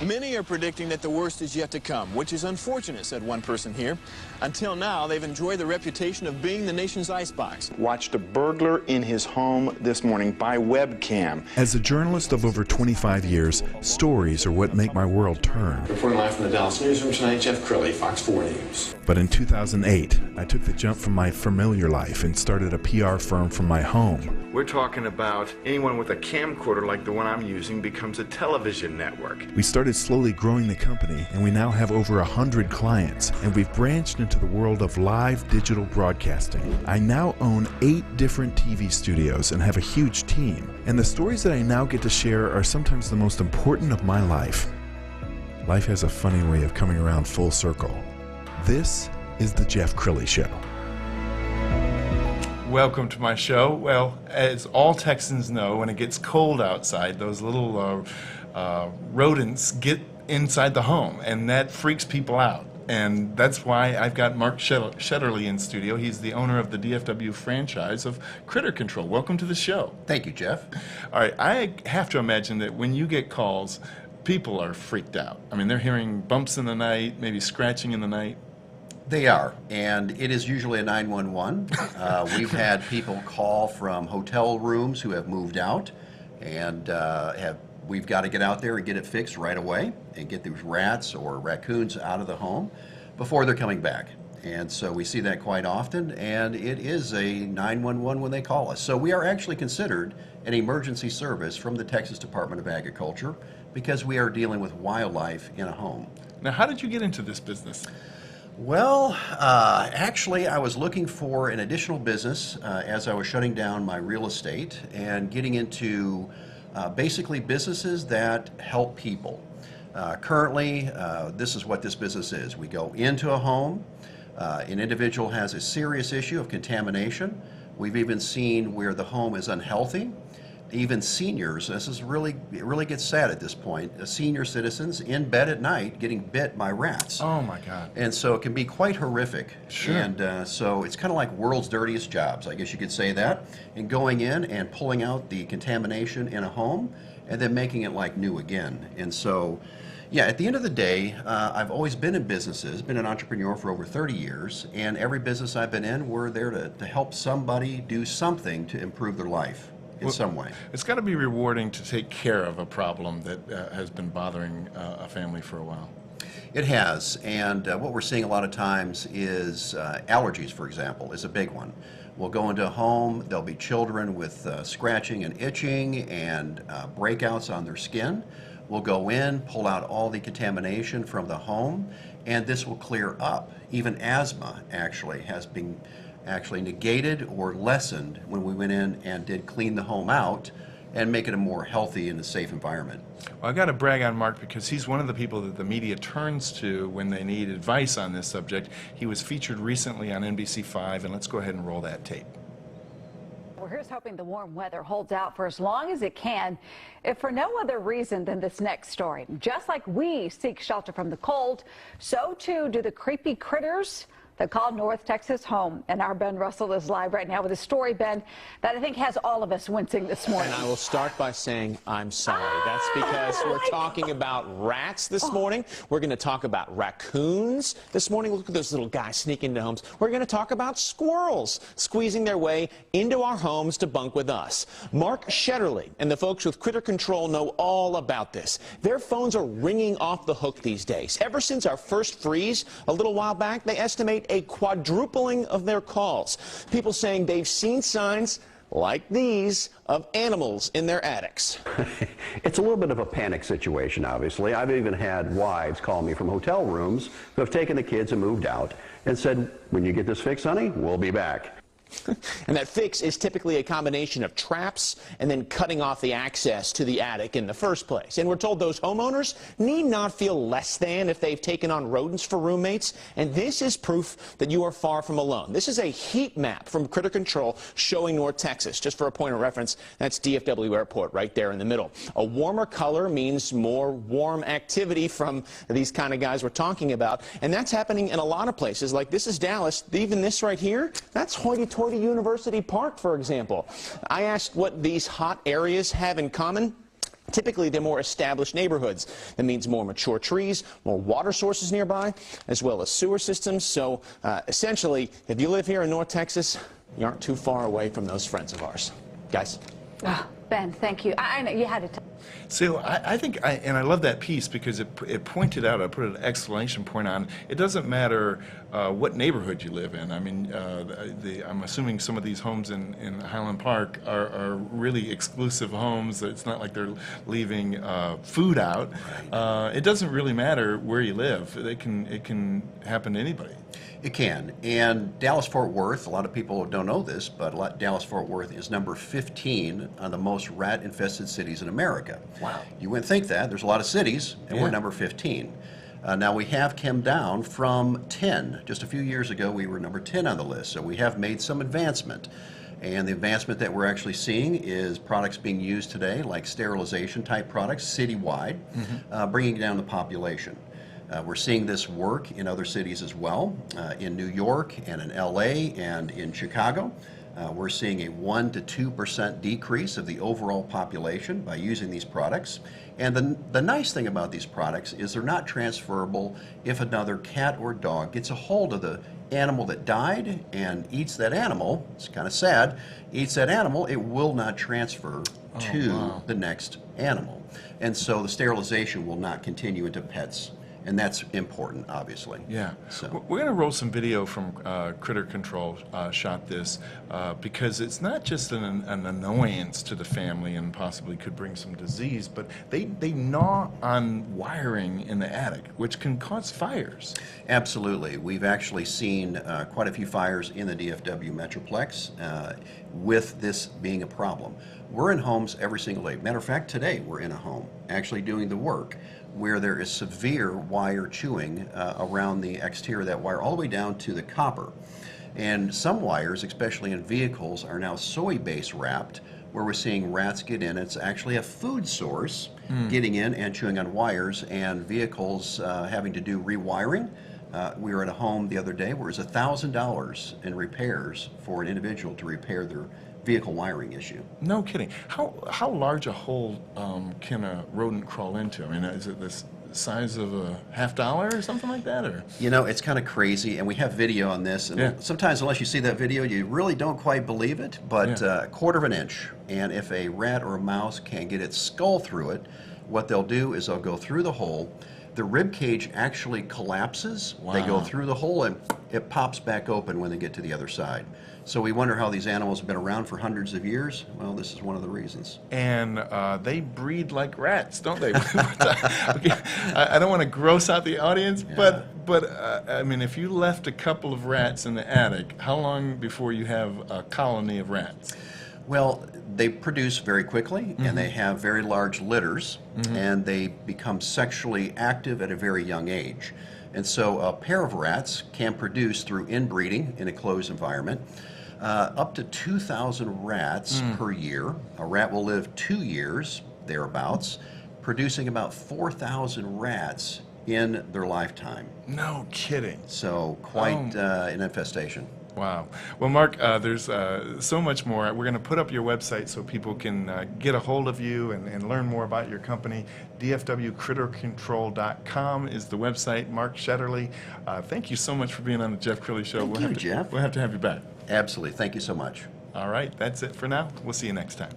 Many are predicting that the worst is yet to come, which is unfortunate, said one person here. Until now, they've enjoyed the reputation of being the nation's icebox. Watched a burglar in his home this morning by webcam. As a journalist of over 25 years, stories are what make my world turn. Reporting live from the Dallas newsroom tonight, Jeff Crilley, Fox 4 News. But in 2008, I took the jump from my familiar life and started a PR firm from my home. We're talking about anyone with a camcorder like the one I'm using becomes a television network. We started slowly growing the company, and we now have over 100 clients, and we've branched into the world of live digital broadcasting. I now own 8 different TV studios and have a huge team, and the stories that I now get to share are sometimes the most important of my life. Life has a funny way of coming around full circle. This is the Jeff Crilley Show. Welcome to my show. Well, as all Texans know, when it gets cold outside, those little rodents get inside the home, and that freaks people out. And that's why I've got Mark Shetterly in studio. He's the owner of the DFW franchise of Critter Control. Welcome to the show. Thank you, Jeff. All right, I have to imagine that when you get calls, people are freaked out. I mean, they're hearing bumps in the night, maybe scratching in the night. They are, and it is usually a 911. We've had people call from hotel rooms who have moved out, and we've got to get out there and get it fixed right away and get these rats or raccoons out of the home before they're coming back. And so we see that quite often, and it is a 911 when they call us. So we are actually considered an emergency service from the Texas Department of Agriculture because we are dealing with wildlife in a home. Now, how did you get into this business? Well, actually, I was looking for an additional business as I was shutting down my real estate and getting into basically businesses that help people. Currently, this is what this business is. We go into a home, an individual has a serious issue of contamination. We've even seen where the home is unhealthy. Even seniors, it really gets sad at this point, senior citizens in bed at night getting bit by rats. Oh my God. And so it can be quite horrific. Sure. And so it's kind of like world's dirtiest jobs, I guess you could say that, and going in and pulling out the contamination in a home and then making it like new again. And so, yeah, at the end of the day, I've always been in businesses, been an entrepreneur for over 30 years, and every business I've been in, we're there to help somebody do something to improve their life. In some way. It's got to be rewarding to take care of a problem that has been bothering a family for a while. It has, and what we're seeing a lot of times is allergies, for example, is a big one. We'll go into a home, there'll be children with scratching and itching and breakouts on their skin. We'll go in, pull out all the contamination from the home, and this will clear up. Even asthma actually has been negated or lessened when we went in and did clean the home out and make it a more healthy and a safe environment. Well, I got to brag on Mark because he's one of the people that the media turns to when they need advice on this subject. He was featured recently on NBC5, and let's go ahead and roll that tape. Well, here's hoping the warm weather holds out for as long as it can, if for no other reason than this next story. Just like we seek shelter from the cold, so too do the creepy critters that call North Texas home. And our Ben Russell is live right now with a story, Ben, that I think has all of us wincing this morning. And I will start by saying I'm sorry. That's because we're talking about rats this morning. We're going to talk about raccoons this morning. Look at those little guys sneaking into homes. We're going to talk about squirrels squeezing their way into our homes to bunk with us. Mark Shetterly and the folks with Critter Control know all about this. Their phones are ringing off the hook these days. Ever since our first freeze a little while back, they estimate a quadrupling of their calls. People saying they've seen signs like these of animals in their attics. It's a little bit of a panic situation, obviously. I've even had wives call me from hotel rooms who have taken the kids and moved out and said, when you get this fixed, honey, we'll be back. And that fix is typically a combination of traps and then cutting off the access to the attic in the first place. And we're told those homeowners need not feel less than if they've taken on rodents for roommates. And this is proof that you are far from alone. This is a heat map from Critter Control showing North Texas. Just for a point of reference, that's DFW Airport right there in the middle. A warmer color means more warm activity from these kind of guys we're talking about. And that's happening in a lot of places. Like this is Dallas. Even this right here, that's hoity-toity University Park, for example. I asked what these hot areas have in common. Typically, they're more established neighborhoods. That means more mature trees, more water sources nearby, as well as sewer systems. So, essentially, if you live here in North Texas, you aren't too far away from those friends of ours. Guys? Oh, Ben, thank you. I know you had to. So I think, and I love that piece because it pointed out, I put an exclamation point on, it doesn't matter what neighborhood you live in. I mean, I'm assuming some of these homes in Highland Park are really exclusive homes. It's not like they're leaving food out. It doesn't really matter where you live. It can happen to anybody. It can. And Dallas-Fort Worth, a lot of people don't know this, but Dallas-Fort Worth is number 15 on the most rat-infested cities in America. Wow. You wouldn't think that. There's a lot of cities, and we're number 15. Now, we have come down from 10. Just a few years ago, we were number 10 on the list, so we have made some advancement. And the advancement that we're actually seeing is products being used today, like sterilization-type products, citywide, bringing down the population. We're seeing this work in other cities as well, in New York and in LA and in Chicago. We're seeing a 1% to 2% decrease of the overall population by using these products. And the nice thing about these products is they're not transferable if another cat or dog gets a hold of the animal that died and eats that animal. It's kind of sad. Eats that animal, it will not transfer to the next animal. And so the sterilization will not continue into pets. And that's important, obviously. Yeah. So We're going to roll some video from Critter Control shot this because it's not just an annoyance to the family and possibly could bring some disease, but they gnaw on wiring in the attic, which can cause fires. Absolutely. We've actually seen quite a few fires in the DFW Metroplex with this being a problem. We're in homes every single day. Matter of fact, today we're in a home actually doing the work where there is severe wire chewing around the exterior of that wire all the way down to the copper. And some wires, especially in vehicles, are now soy base wrapped, where we're seeing rats get in. It's actually a food source getting in and chewing on wires, and vehicles having to do rewiring. We were at a home the other day where it was $1,000 in repairs for an individual to repair their vehicle wiring issue. No kidding. How large a hole can a rodent crawl into? I mean, is it this size of a $50 or something like that? Or you know, it's kind of crazy, and we have video on this, and sometimes unless you see that video, you really don't quite believe it, but a quarter of an inch. And if a rat or a mouse can get its skull through it, what they'll do is they'll go through the hole. The rib cage actually collapses. Wow. They go through the hole and it pops back open when they get to the other side. So we wonder how these animals have been around for hundreds of years. Well, this is one of the reasons. And they breed like rats, don't they? I don't want to gross out the audience, but I mean, if you left a couple of rats in the attic, how long before you have a colony of rats? Well, they produce very quickly, and they have very large litters, and they become sexually active at a very young age. And so a pair of rats can produce, through inbreeding in a closed environment, up to 2,000 rats per year. A rat will live 2 years, thereabouts, producing about 4,000 rats in their lifetime. No kidding. So quite an infestation. Wow. Well, Mark, there's so much more. We're going to put up your website so people can get a hold of you and learn more about your company. DFWCritterControl.com is the website. Mark Shetterly, thank you so much for being on the Jeff Crilley Show. Thank you, Jeff. We'll have to have you back. Absolutely. Thank you so much. All right. That's it for now. We'll see you next time.